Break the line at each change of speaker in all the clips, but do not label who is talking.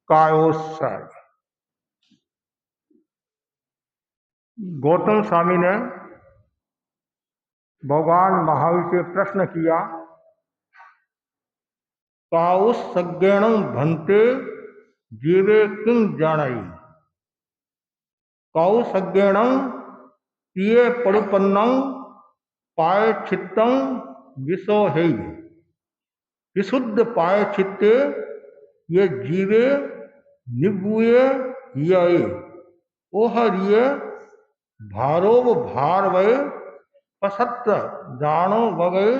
कायोत्सर्ग। गौतम स्वामी ने भगवान महावीर से प्रश्न किया, काउत्सर्गेण भन्ते जीवे किं जानाई। काउत्सर्गेण तिये परुपन्नं पायचित्तं विषो है। विशुद्ध पायचित्ते ये जीवे निगुये ये ओहरिये भारोव भार वै पसत्त जानो वगै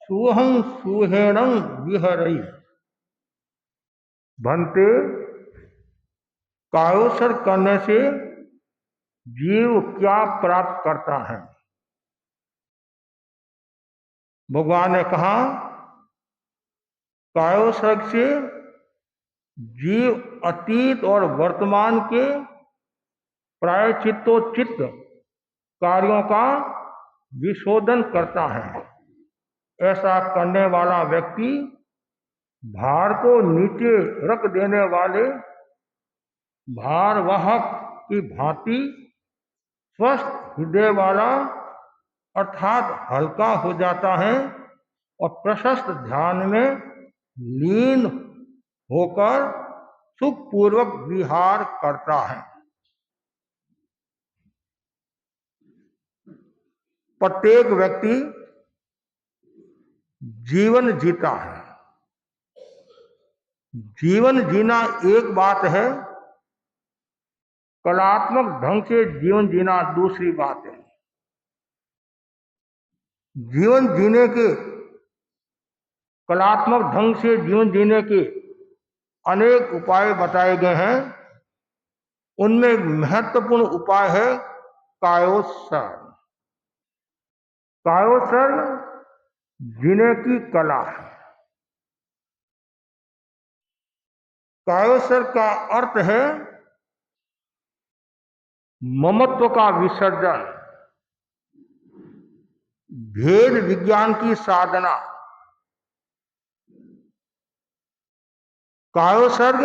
सुहं सुहेणं विहरई। भन्ते, कायोत्सर्ग करने से जीव क्या प्राप्त करता है? भगवान ने कहा, कायोत्सर्ग से जीव अतीत और वर्तमान के प्रायश्चित्तोचित कार्यों का विशोधन करता है। ऐसा करने वाला व्यक्ति भार को नीचे रख देने वाले भारवाहक की भांति स्वस्थ हृदय वाला अर्थात हल्का हो जाता है और प्रशस्त ध्यान में लीन होकर सुखपूर्वक विहार करता है। प्रत्येक व्यक्ति जीवन जीता है। जीवन जीना एक बात है, कलात्मक ढंग से जीवन जीना दूसरी बात है। जीवन जीने के कलात्मक ढंग से जीवन जीने के अनेक उपाय बताए गए हैं। उनमें एक महत्वपूर्ण उपाय है कायोत्सर्ग। कायोत्सर्ग जीने की कला है। कायोत्सर्ग का अर्थ है ममत्व का विसर्जन, भेद विज्ञान की साधना। कायोत्सर्ग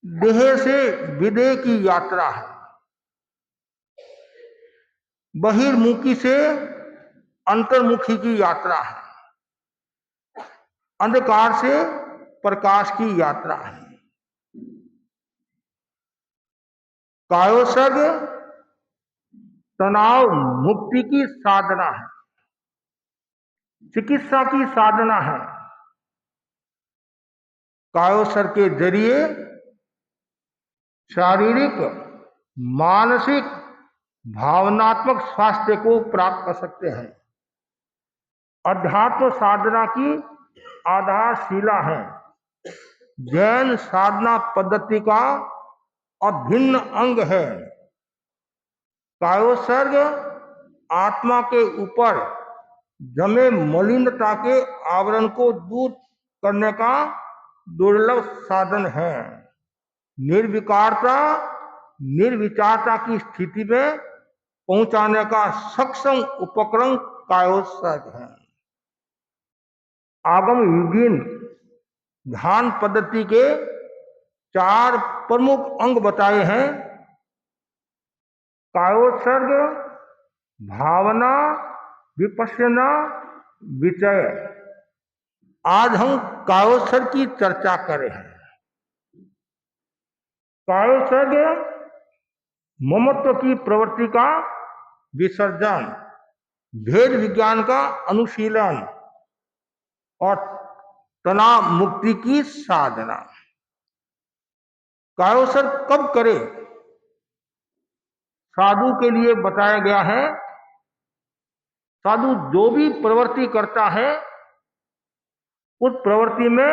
देह से विदेह की यात्रा है, बहिर्मुखी से अंतर्मुखी की यात्रा है, अंधकार से प्रकाश की यात्रा है। कायोत्सर्ग तनाव मुक्ति की साधना है, चिकित्सा की साधना है। कायोत्सर्ग के जरिए शारीरिक, मानसिक, भावनात्मक स्वास्थ्य को प्राप्त कर सकते हैं। अध्यात्म साधना की आधारशिला है। जैन साधना पद्धति का अभिन्न अंग है। कायोत्सर्ग आत्मा के ऊपर जमे मलिनता के आवरण को दूर करने का दुर्लभ साधन है। निर्विकारता, निर्विचारता की स्थिति में पहुंचाने का सक्षम उपकरण कायोत्सर्ग है। आगम युगीन ध्यान पद्धति के 4 प्रमुख अंग बताए हैं: कायोत्सर्ग, भावना, विपश्यना, विचय। आज हम कायोत्सर्ग की चर्चा करें। कायोत्सर्ग ममत्व की प्रवृत्ति का विसर्जन, भेद विज्ञान का अनुशीलन और तनाव मुक्ति की साधना। कायोत्सर्ग कब करे? साधु के लिए बताया गया है। साधु जो भी प्रवृत्ति करता है उस प्रवृत्ति में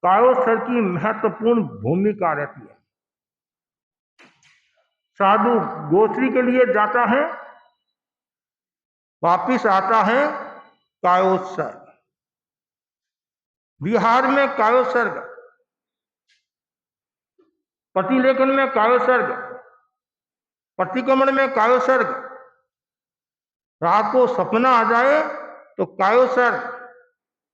कायोत्सर्ग की महत्वपूर्ण भूमिका रहती है। साधु गोश्री के लिए जाता है, वापिस आता है, कायोत्सर्ग। विहार में कायोत्सर्ग, प्रतिलेखन में कायोत्सर्ग, प्रतिक्रमण में कायोत्सर्ग, रात को सपना आ जाए तो कायोत्सर्ग,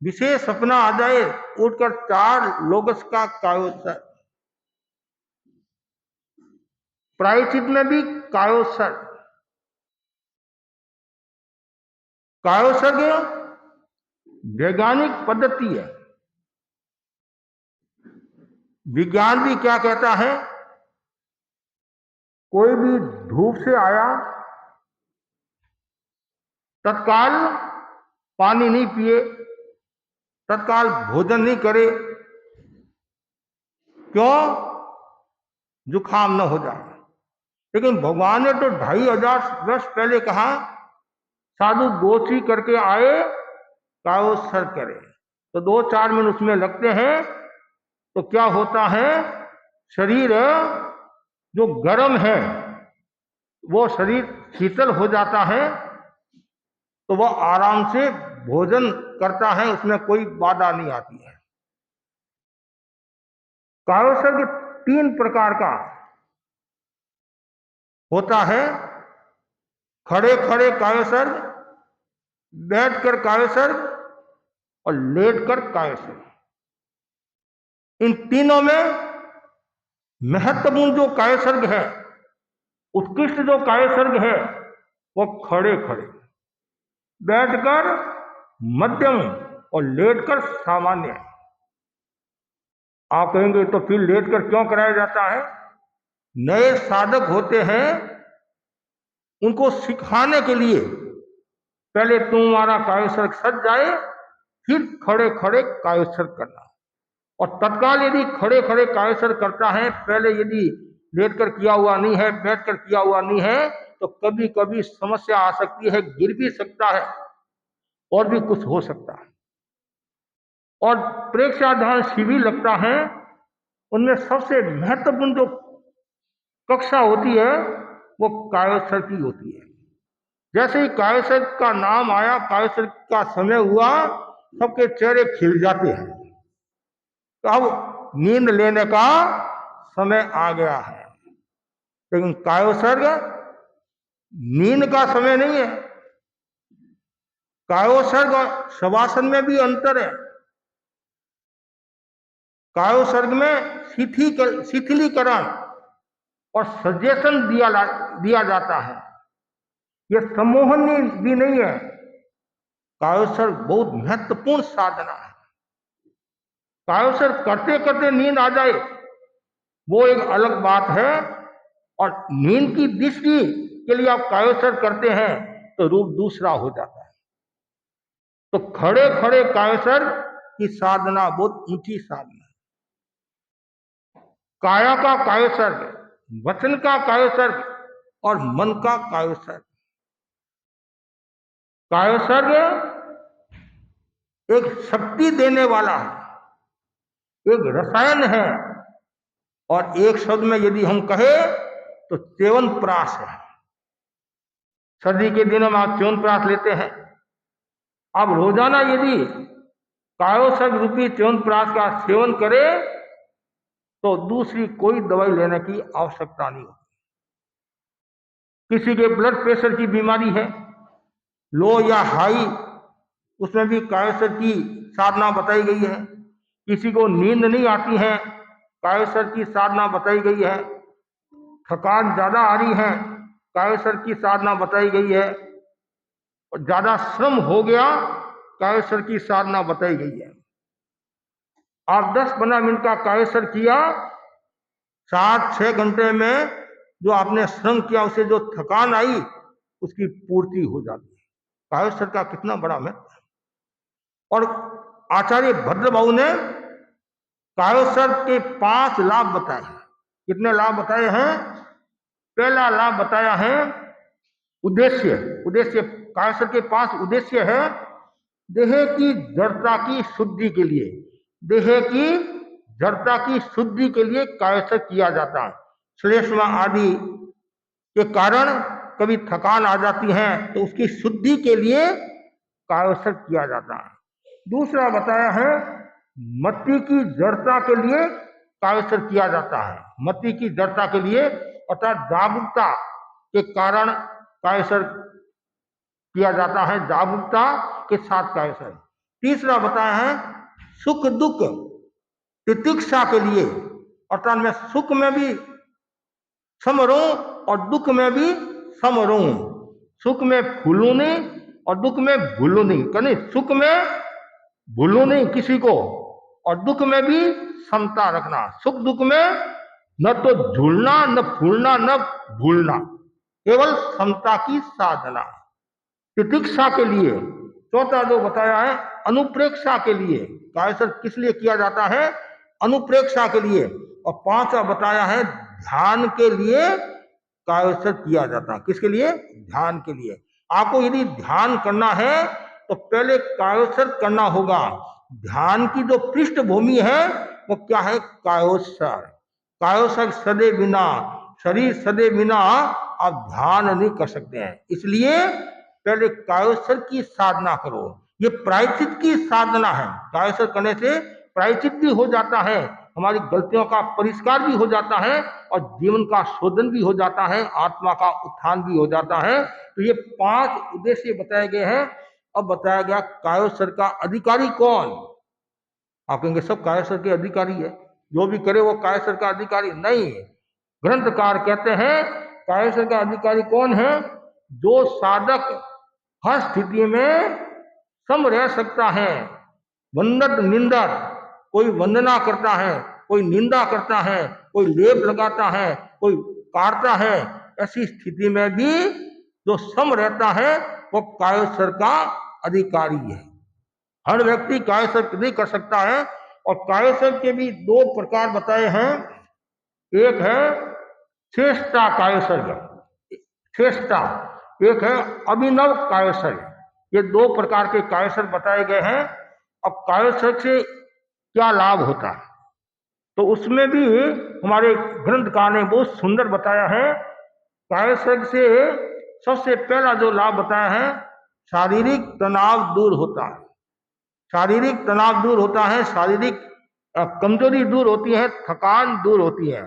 विशेष सपना आ जाए, उठकर 4 लोगस का कायोत्सर्ग, प्रायश्चित में भी कायोत्सर्ग। कायोत्सर्ग वैज्ञानिक पद्धति है। विज्ञान भी क्या कहता है, कोई भी धूप से आया तत्काल पानी नहीं पिए, तत्काल भोजन नहीं करे, क्यों? जुखाम न हो जाए। लेकिन भगवान ने तो 2500 वर्ष पहले कहा, साधु गोची करके आए कायोत्सर्ग करे। तो 2-4 मिनट उसमें लगते हैं, तो क्या होता है, शरीर जो गर्म है वो शरीर शीतल हो जाता है, तो वह आराम से भोजन करता है, उसमें कोई बाधा नहीं आती है। कायोत्सर्ग 3 प्रकार का होता है। खड़े खड़े कायोत्सर्ग, बैठकर कायोत्सर्ग और लेटकर कायोत्सर्ग। इन तीनों में महत्वपूर्ण जो कायोत्सर्ग है, उत्कृष्ट जो कायोत्सर्ग है, वो खड़े खड़े, बैठकर मध्यम और लेटकर सामान्य है। आप कहेंगे तो फिर लेटकर क्यों कराया जाता है? नए साधक होते हैं, उनको सिखाने के लिए पहले तुम्हारा कायोत्सर्ग सज जाए, फिर खड़े खड़े कायोत्सर्ग करना। और तत्काल यदि खड़े खड़े कायोत्सर्ग करता है, पहले यदि लेटकर किया हुआ नहीं है, बैठकर किया हुआ नहीं है, तो कभी कभी समस्या आ सकती है, गिर भी सकता है और भी कुछ हो सकता है। और प्रेक्षाधान शिविर लगता है, उनमें सबसे महत्वपूर्ण जो कक्षा होती है वो कायोत्सर्ग की होती है। जैसे ही कायोत्सर्ग का नाम आया, कायोत्सर्ग का समय हुआ, सबके चेहरे खिल जाते हैं, तो अब नींद लेने का समय आ गया है। लेकिन कायोत्सर्ग नींद का समय नहीं है। कायोत्सर्ग और शवासन में भी अंतर है। कायोत्सर्ग में शिथिलीकरण और सजेशन दिया जाता है, यह सम्मोहन भी नहीं है। कायोत्सर्ग बहुत महत्वपूर्ण साधना है। कायोत्सर्ग करते करते नींद आ जाए वो एक अलग बात है, और नींद की दृष्टि के लिए आप कायोत्सर्ग करते हैं तो रूप दूसरा हो जाता है। तो खड़े खड़े कायोत्सर्ग की साधना बहुत ऊंची साधना है। काया का कायोत्सर्ग, वचन का कायोत्सर्ग और मन का कायोत्सर्ग। कायोत्सर्ग एक शक्ति देने वाला है, एक रसायन है, और एक शब्द में यदि हम कहें तो च्यवनप्राश है। सर्दी के दिनों में आप च्यवनप्राश लेते हैं। आप रोजाना यदि कायोत्सर्ग रूपी च्यवनप्राश का सेवन करें तो दूसरी कोई दवाई लेने की आवश्यकता नहीं होती। किसी के ब्लड प्रेशर की बीमारी है, लो या हाई, उसमें भी कायोत्सर्ग की साधना बताई गई है। किसी को नींद नहीं आती है, कायोत्सर्ग की साधना बताई गई है। थकान ज्यादा आ रही है, कायोत्सर्ग की साधना बताई गई है। और ज्यादा श्रम हो गया, कायोत्सर्ग की साधना बताई गई है। आप 10-15 मिनट का कायोत्सर्ग किया, 7-6 घंटे में जो आपने श्रम किया, उसे जो थकान आई, उसकी पूर्ति हो जाती है। कायोत्सर्ग का कितना बड़ा महत्व है। और आचार्य भद्रबाहु ने कायोत्सर्ग के 5 लाभ बताए हैं। कितने लाभ बताए हैं? पहला लाभ बताया है उद्देश्य। कायोत्सर्ग के 5 उद्देश्य है। देह की जड़ता की शुद्धि के लिए, देह की जड़ता की शुद्धि के लिए कायोत्सर्ग किया जाता है। श्लेष्मा आदि के कारण कभी थकान आ जाती है, तो उसकी शुद्धि के लिए कायोत्सर्ग किया जाता है। दूसरा बताया है मति की जड़ता के लिए कायोत्सर्ग किया जाता है। मति की जड़ता के लिए अर्थात जागरूकता के कारण कायोत्सर्ग किया जाता है, जागरूकता के साथ कायोत्सर्ग। तीसरा बताया है सुख दुख तितिक्षा के लिए, अर्थात मैं सुख में भी सम रहूं और दुख में भी सम रहूं, सुख में फूलूं नहीं और दुख में भूलूं नहीं, कहीं सुख में भूलूं नहीं किसी को और दुख में भी समता रखना, सुख दुख में न तो झूलना न फूलना न भूलना, केवल समता की साधना। तितिक्षा के लिए चौथा जो बताया है अनुप्रेक्षा के लिए, कायसर किस लिए किया जाता है, अनुप्रेक्षा के लिए। और पांचवा बताया है ध्यान के लिए कायसर किया जाता है, किसके लिए, ध्यान के लिए। आपको यदि ध्यान करना है तो पहले कायोत्सर्ग करना होगा। ध्यान की जो पृष्ठभूमि है वो क्या है, कायोत्सर्ग। कायोत्सर्ग सदे बिना, शरीर सदे बिना आप ध्यान नहीं कर सकते हैं, इसलिए पहले कायोत्सर्ग की साधना करो। ये प्रायश्चित की साधना है, कायोत्सर्ग करने से प्रायश्चित भी हो जाता है, हमारी गलतियों का परिष्कार भी हो जाता है और जीवन का शोधन भी हो जाता है, आत्मा का उत्थान भी हो जाता है। तो ये 5 उद्देश्य बताए गए हैं। अब बताया गया कायोत्सर्ग का अधिकारी कौन। आप कहेंगे सब कायोत्सर्ग के अधिकारी है, जो भी करे वो कायोत्सर्ग का अधिकारी नहीं। ग्रंथकार कहते हैं कायोत्सर्ग का अधिकारी कौन है, जो साधक हर स्थिति में सम रह सकता है। वंदत निंदक, कोई वंदना करता है, कोई निंदा करता है, कोई लेप लगाता है, कोई काटता है, ऐसी स्थिति में भी जो सम रहता है वो कायोत्सर्ग का अधिकारी है। हर व्यक्ति कायोत्सर्ग नहीं कर सकता है। और कायोत्सर्ग के भी 2 प्रकार बताए हैं। एक है श्रेष्ठा कायोत्सर्ग, श्रेष्ठा, एक है अभिनव कायोत्सर्ग। ये 2 प्रकार के कायोत्सर्ग बताए गए हैं। अब कायोत्सर्ग से क्या लाभ होता है, तो उसमें भी हमारे ग्रंथकार ने बहुत सुंदर बताया है। कायोत्सर्ग से सबसे पहला जो लाभ बताया है, शारीरिक तनाव दूर होता है, शारीरिक तनाव दूर होता है, शारीरिक कमजोरी दूर होती है, थकान दूर होती है।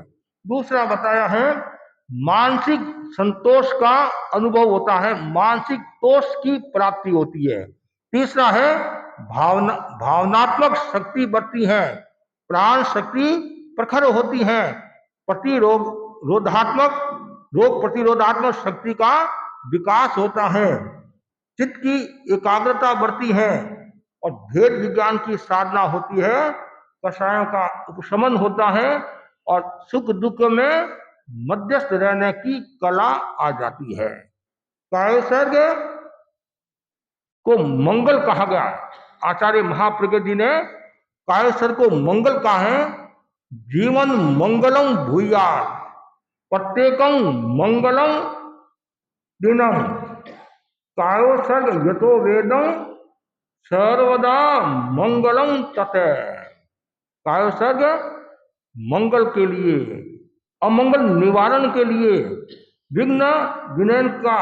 दूसरा बताया है मानसिक संतोष का अनुभव होता है, मानसिक तोष की प्राप्ति होती है। तीसरा है भावनात्मक शक्ति बढ़ती है, प्राण शक्ति प्रखर होती है, रोग प्रतिरोधात्मक शक्ति का विकास होता है, चित्त की एकाग्रता बढ़ती है और भेद विज्ञान की साधना होती है, कषायों का उपशमन होता है और सुख दुख में मध्यस्थ रहने की कला आ जाती है। कायोत्सर्ग को मंगल कहा गया। आचार्य महाप्रज्ञ जी ने कायोत्सर्ग को मंगल कहा है। जीवन मंगलम भूयात्, प्रत्येकं मंगलम दिनम, कायोत्सर्ग यतो वेदं सर्वदा मंगलम तते। कायोत्सर्ग मंगल के लिए, अमंगल निवारण के लिए, विघ्न विनयन का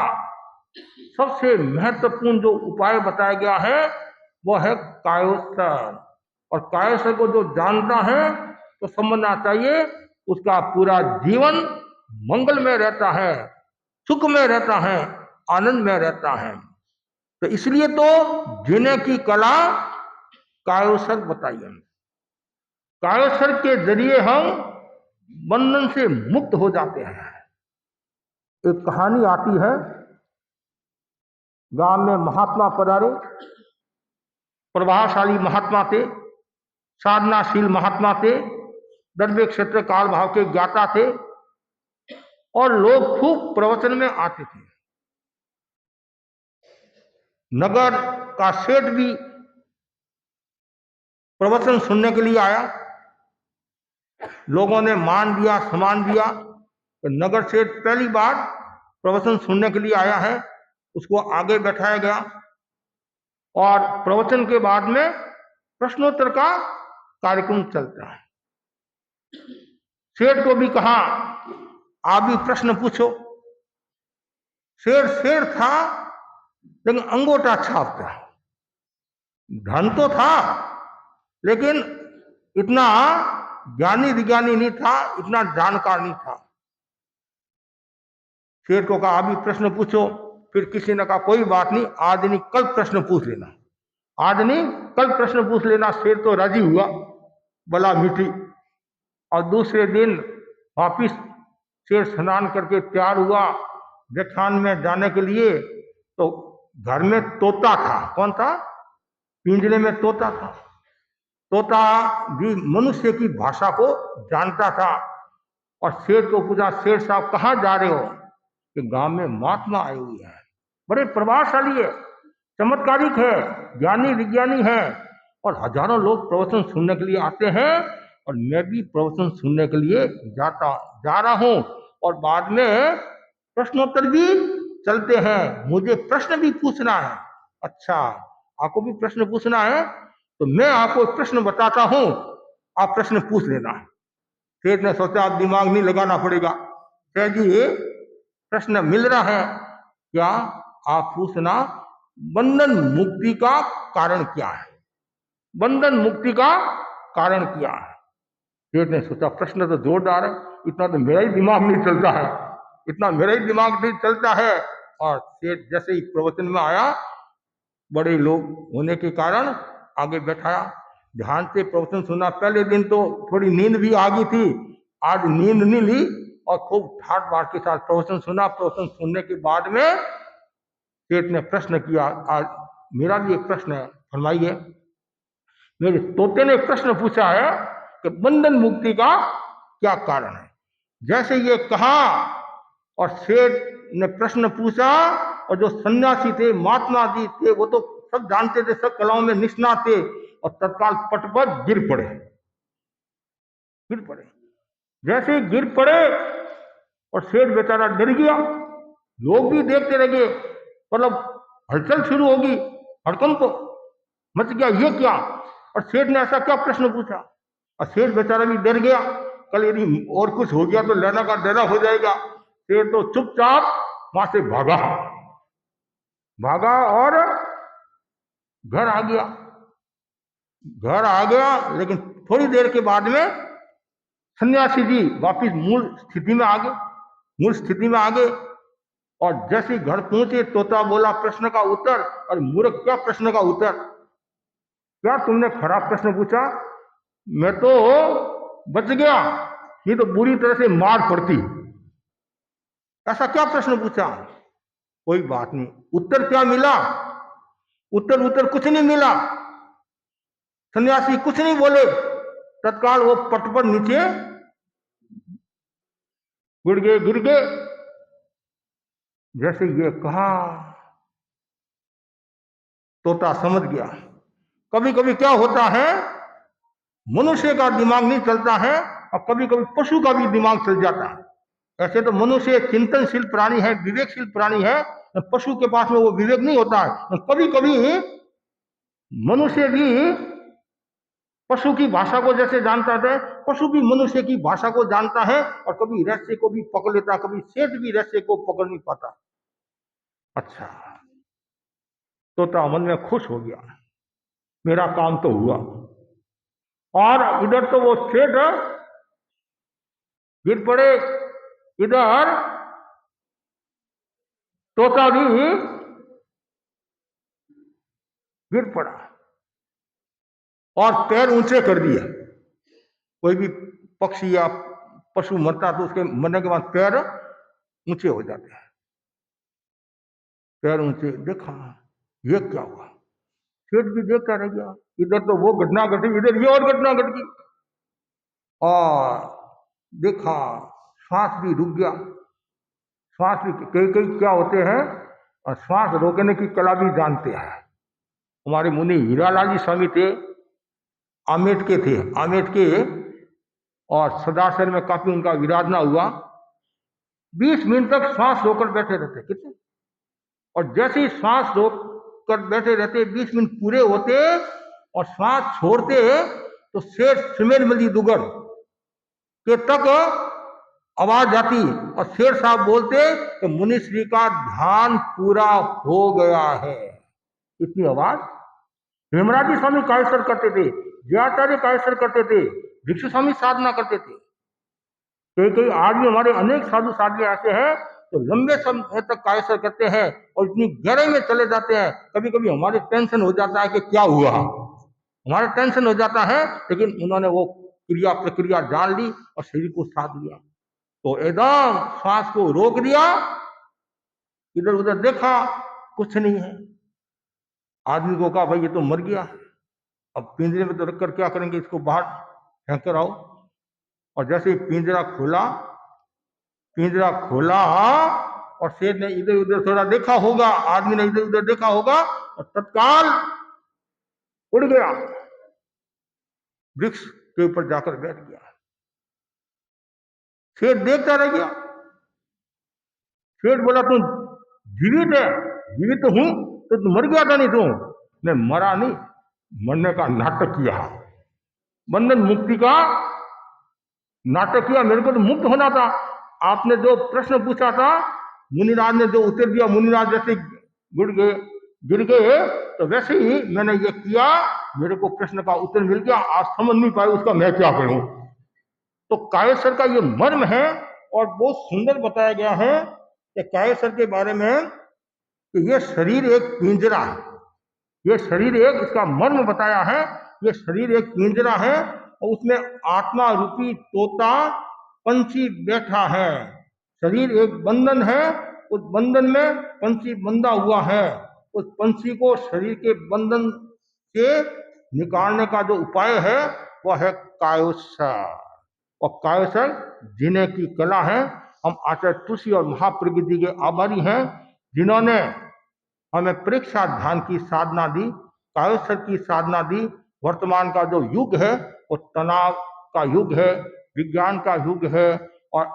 सबसे महत्वपूर्ण जो उपाय बताया गया है वह है कायोत्सर्ग। और कायोत्सर्ग को जो जानता है तो समझना चाहिए उसका पूरा जीवन मंगल में रहता है, सुख में रहता है, आनंद में रहता है। तो इसलिए तो जीने की कला कायोत्सर्ग बताई है। कायोत्सर्ग के जरिए हम बंधन से मुक्त हो जाते हैं। एक कहानी आती है, गांव में महात्मा पधारे, प्रभावशाली महात्मा थे, साधनाशील महात्मा थे, द्रव्य क्षेत्र काल भाव के ज्ञाता थे और लोग खूब प्रवचन में आते थे। नगर का सेठ भी प्रवचन सुनने के लिए आया, लोगों ने मान दिया, सम्मान दिया। तो नगर सेठ पहली बार प्रवचन सुनने के लिए आया है, उसको आगे बैठाया गया और प्रवचन के बाद में प्रश्नोत्तर का कार्यक्रम चलता है। सेठ को भी कहा आप भी प्रश्न पूछो। शेर था लेकिन अंगूठा छापता, धन तो था लेकिन इतना ज्ञानी विज्ञानी नहीं था, इतना जानकार नहीं था। शेर को कहा अभी प्रश्न पूछो, फिर किसी ने कहा कोई बात नहीं, आज नहीं कल प्रश्न पूछ लेना। आज नहीं कल प्रश्न पूछ लेना। शेर तो राजी हुआ, बला मीठी। और दूसरे दिन वापिस शेर स्नान करके तैयार हुआ व्याख्यान में जाने के लिए। तो घर में तोता था। कौन था? पिंजरे में तोता था। तोता भी मनुष्य की भाषा को जानता था और शेर को पूछा, शेर साहब कहाँ जा रहे हो? कि गांव में महात्मा आई हुई है, बड़े प्रभावशाली है, चमत्कारिक है, ज्ञानी विज्ञानी है और हजारों लोग प्रवचन सुनने के लिए आते हैं और मैं भी प्रवचन सुनने के लिए जा रहा हूं और बाद में प्रश्नोत्तर भी चलते हैं, मुझे प्रश्न भी पूछना है। अच्छा, आपको भी प्रश्न पूछना है तो मैं आपको एक प्रश्न बताता हूं, आप प्रश्न पूछ लेना। शेर ने सोचा आप दिमाग नहीं लगाना पड़ेगा। शेर जी प्रश्न मिल रहा है, क्या? आप पूछना, बंधन मुक्ति का कारण क्या है? बंधन मुक्ति का कारण क्या है? शेर ने सोचा प्रश्न तो जोरदार है, इतना तो मेरा ही दिमाग नहीं चलता है, इतना मेरा ही दिमाग नहीं चलता है। और शेर जैसे ही प्रवचन में आया, बड़े लोग होने के कारण आगे बैठाया, ध्यान से प्रवचन सुना। पहले दिन तो थोड़ी नींद भी आ गई थी, आज नींद नहीं ली और खूब ठाट बाट के साथ प्रवचन सुना। प्रवचन सुनने के बाद में शेर ने प्रश्न किया, आज मेरा भी एक प्रश्न है, फरमाइए। मेरे तोते ने प्रश्न पूछा है कि बंधन मुक्ति का क्या कारण है। जैसे ये कहा और शेर ने प्रश्न पूछा और जो सन्यासी थे, महात्मा जी थे, वो तो सब जानते थे, सब कलाओं में निष्णात थे और तत्काल पट पर गिर पड़े। जैसे ही गिर पड़े और शेर बेचारा डर गया। लोग भी देखते रह गए, मतलब हलचल शुरू होगी, हड़कंप मच गया, ये क्या? और शेर ने ऐसा क्या प्रश्न पूछा? और शेर बेचारा भी डर गया, कल यदि और कुछ हो गया तो लेना का देना हो जाएगा। शेर तो चुपचाप वहां से भागा और घर आ गया। लेकिन थोड़ी देर के बाद में सन्यासी जी वापिस मूल स्थिति में आ गए। और जैसे ही घर पहुंचे, तोता बोला प्रश्न का उत्तर। और मूर्ख, क्या प्रश्न का उत्तर? क्या तुमने खराब प्रश्न पूछा? मैं तो बच गया, ये तो बुरी तरह से मार पड़ती। ऐसा क्या प्रश्न पूछा? कोई बात नहीं। उत्तर क्या मिला? उत्तर कुछ नहीं मिला। सन्यासी कुछ नहीं बोले, तत्काल वो पट पर नीचे गिर गए। जैसे ये कहा, तोता समझ गया। कभी कभी क्या होता है, मनुष्य का दिमाग नहीं चलता है और कभी कभी पशु का भी दिमाग चल जाता है। ऐसे तो मनुष्य चिंतनशील प्राणी है, विवेकशील प्राणी है, पशु के पास में वो विवेक नहीं होता है। कभी कभी मनुष्य भी पशु की भाषा को जैसे जानता है, पशु भी मनुष्य की भाषा को जानता है और कभी रहस्य को भी पकड़ लेता, कभी शेर भी रहस्य को पकड़ नहीं पाता। अच्छा, तोता मन में खुश हो गया, मेरा काम तो हुआ। और इधर तो वो शेर गिर पड़े, इधर तोता भी गिर पड़ा और पैर ऊंचे कर दिए। कोई भी पक्षी या पशु मरता तो उसके मरने के बाद पैर ऊंचे हो जाते हैं। पैर ऊंचे, देखा ये क्या हुआ? शेर भी देखता रह गया। इधर तो वो घटना घटी, इधर ये और घटना घट गई। और देखा श्वास भी रुक गया। श्वास भी कई क्या होते हैं, और श्वास रोकने की कला भी जानते हैं। हमारे मुनि हीरालाल जी स्वामी थे, आमेट के और सदासर में काफी उनका विराजना हुआ। 20 मिनट तक श्वास रोककर बैठे रहते। कितने? और जैसे ही श्वास रोक कर बैठे रहते, 20 मिनट पूरे होते और श्वास छोड़ते तो शेर सुमेर मली दुगर के तक आवाज आती और शेर साहब बोलते कि मुनि श्री का ध्यान पूरा हो गया है। इतनी आवाज। हेमराजी स्वामी कायसर करते थे, जयाचार्य कायसर करते थे, भिक्षु स्वामी साधना करते थे। कई आज भी हमारे अनेक साधु साधु ऐसे हैं तो लंबे समय तक कायसर करते हैं और इतनी गहराई में चले जाते हैं, कभी कभी हमारे टेंशन हो जाता है कि क्या हुआ, हमारा टेंशन हो जाता है, लेकिन उन्होंने वो क्रिया प्रक्रिया जान ली और शरीर को साथ लिया। तो एकदम श्वास को रोक दिया, इधर उधर देखा, कुछ नहीं है। आदमी को कहा भाई ये तो मर गया, अब पिंजरे में तो रखकर क्या करेंगे, इसको बाहर फेंक कर आओ। और जैसे ही पिंजरा खोला और शेर ने इधर उधर थोड़ा देखा होगा, आदमी ने इधर उधर देखा होगा और तत्काल उड़ गया, वृक्ष के ऊपर जाकर बैठ गया। शेर देखता रह गया। शेर बोला तुम जीवित है? जीवित तो हूं, तो तुम मर गया था नहीं? तू? मैं मरा नहीं, मरने का नाटक किया, बंधन मुक्ति का नाटक किया, मेरे को तो मुक्त होना था। आपने जो प्रश्न पूछा था, मुनिराज ने जो उत्तर दिया, मुनिराज जैसे गिर गए, तो वैसे ही मैंने ये किया, मेरे को प्रश्न का उत्तर मिल गया। आज समझ नहीं पाए उसका मैं क्या करूं। तो कायसर का ये मर्म है और बहुत सुंदर बताया गया है कि कायसर के बारे में कि ये शरीर एक पिंजरा है, ये शरीर एक, इसका मर्म बताया है, ये शरीर एक पिंजरा है और उसमें आत्मा रूपी तोता पंछी बैठा है। शरीर एक बंधन है, उस बंधन में पंछी बंधा हुआ है। उस पंछी को शरीर के बंधन से निकालने का जो उपाय है वह है कायोत्सर। और कायोत्सर जीने की कला है। हम आचार्य तुलसी और महाप्रज्ञ जी के आभारी हैं, जिन्होंने हमें परीक्षा ध्यान की साधना दी, कायोत्सर की साधना दी। वर्तमान का जो युग है वो तनाव का युग है, विज्ञान का युग है और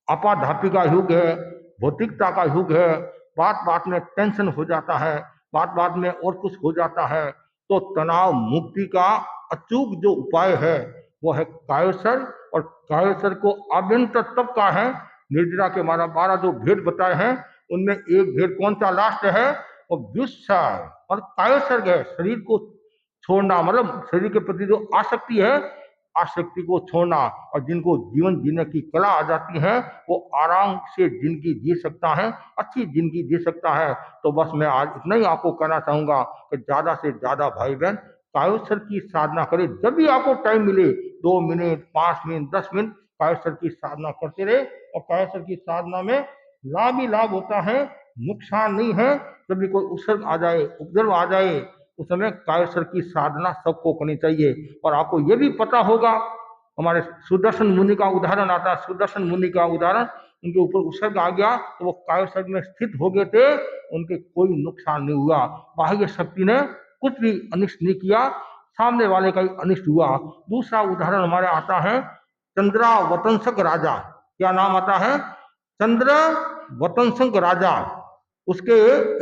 आपाधापी का युग है, भौतिकता का युग है। बात बात में टेंशन हो जाता है, बात बात में और कुछ हो जाता है। तो तनाव मुक्ति का अचूक जो उपाय है वो है कायोत्सर। और कायोत्सर को आभ्यंतर तब का है, निर्जरा के 12 जो भेद बताए हैं उनमें एक भेद कौन सा लास्ट है, वो व्युत्सर्ग और कायोत्सर्ग है। शरीर को छोड़ना, मतलब शरीर के प्रति जो आसक्ति है, आसक्ति को छोड़ना। और जिनको जीवन जीने की कला आ जाती है वो आराम से जिंदगी जी सकता है, अच्छी जिंदगी जी सकता है। तो बस मैं आज इतना ही आपको कहना चाहूंगा कि ज्यादा से ज्यादा भाई बहन कायोत्सर की साधना करें। जब भी आपको टाइम मिले, 2 मिनट, 5 मिनट, 10 मिनट कायोत्सर की साधना करते रहे। और कायोत्सर की साधना में लाभ ही लाभ होता है, नुकसान नहीं है। जब भी कोई उपसर्ग आ जाए, उपद्रव आ जाए, उस समय कायोत्सर की साधना सबको करनी चाहिए। और आपको ये भी पता होगा, हमारे सुदर्शन मुनि का उदाहरण आता है, सुदर्शन मुनि का उदाहरण, उनके ऊपर उपसर्ग आ गया तो वो कायोत्सर्ग में स्थित हो गए थे, उनके कोई नुकसान नहीं हुआ। बाह्य शक्ति ने कुछ भी अनिष्ट नहीं किया, सामने वाले का ही अनिष्ट हुआ। दूसरा उदाहरण हमारे आता है चंद्रावतंसक राजा। क्या नाम आता है? चंद्रवतंसक राजा। उसके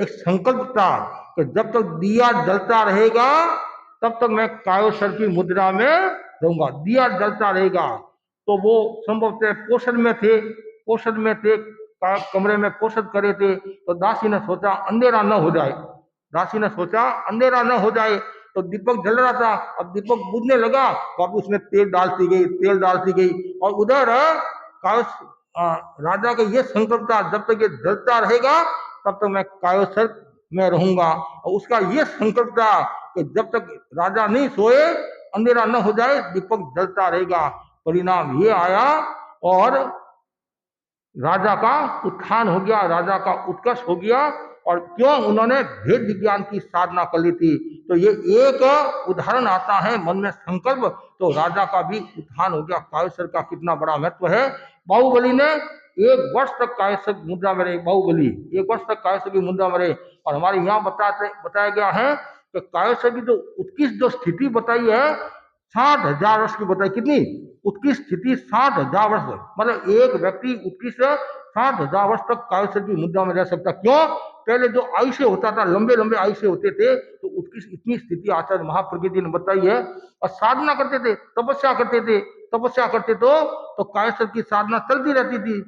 एक संकल्प था कि जब तक दिया जलता रहेगा तब तक मैं कायोत्सर की मुद्रा में रहूंगा, दिया जलता रहेगा। तो वो संभवतः पोषण में थे, कमरे में पोषण करे थे। तो दासी ने सोचा अंधेरा न हो जाए, तो दीपक जल रहा था। अब दीपक बुझने लगा तो अब उसमें तेल डालती गई और उधर राजा का ये संकल्प था, जब तक ये जलता रहेगा तब तक मैं कायोत्सर में रहूंगा। और उसका ये संकल्प था कि जब तक राजा नहीं सोए, अंधेरा न हो जाए, दीपक जलता रहेगा। परिणाम ये आया और राजा का उत्थान हो गया, राजा का उत्कर्ष हो गया। और क्यों? उन्होंने भेद विज्ञान की साधना कर ली थी। तो ये एक उदाहरण आता है, मन में संकल्प, तो राजा का भी उत्थान हो गया। कायोत्सर का कितना बड़ा महत्व है। बाहुबली ने 1 वर्ष तक कायोत्सर मुद्रा में रहे, बाहुबली 1 वर्ष तक कायोत्सर की मुद्रा में रहे। और हमारे यहाँ बताया गया है कि कायोत्सर की जो उत्कृष्ट जो स्थिति बताई है, 60,000 वर्ष की बताई। कितनी उत्कृष्ट स्थिति? 60,000 वर्ष। मतलब एक व्यक्ति उत्कृष्ट 60,000 वर्ष तक कायोत्सर की मुद्रा में रह सकता। क्यों? पहले जो आयुष्य होता था, लंबे लंबे आयुष्य होते थे, तो उत्कृष्ट इतनी स्थिति आचार्य महाप्रज्ञ जी ने बताई है। और साधना करते थे, तपस्या करते तो कायोत्सर की साधना चलती रहती थी,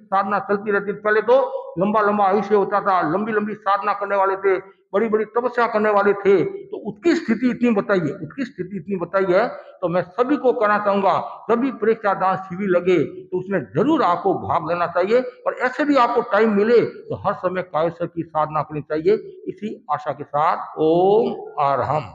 पहले तो लंबा लंबा आयुष्य होता था, लंबी लंबी साधना करने वाले थे। बड़ी बड़ी तपस्या करने वाले थे, तो उसकी स्थिति इतनी बताइए, उसकी स्थिति इतनी बताइए। तो मैं सभी को कहना चाहूंगा, जब भी परीक्षा दान शिविर लगे तो उसमें जरूर आपको भाग लेना चाहिए, और ऐसे भी आपको टाइम मिले तो हर समय कायेश्वर की साधना करनी चाहिए। इसी आशा के साथ ओम अरहम।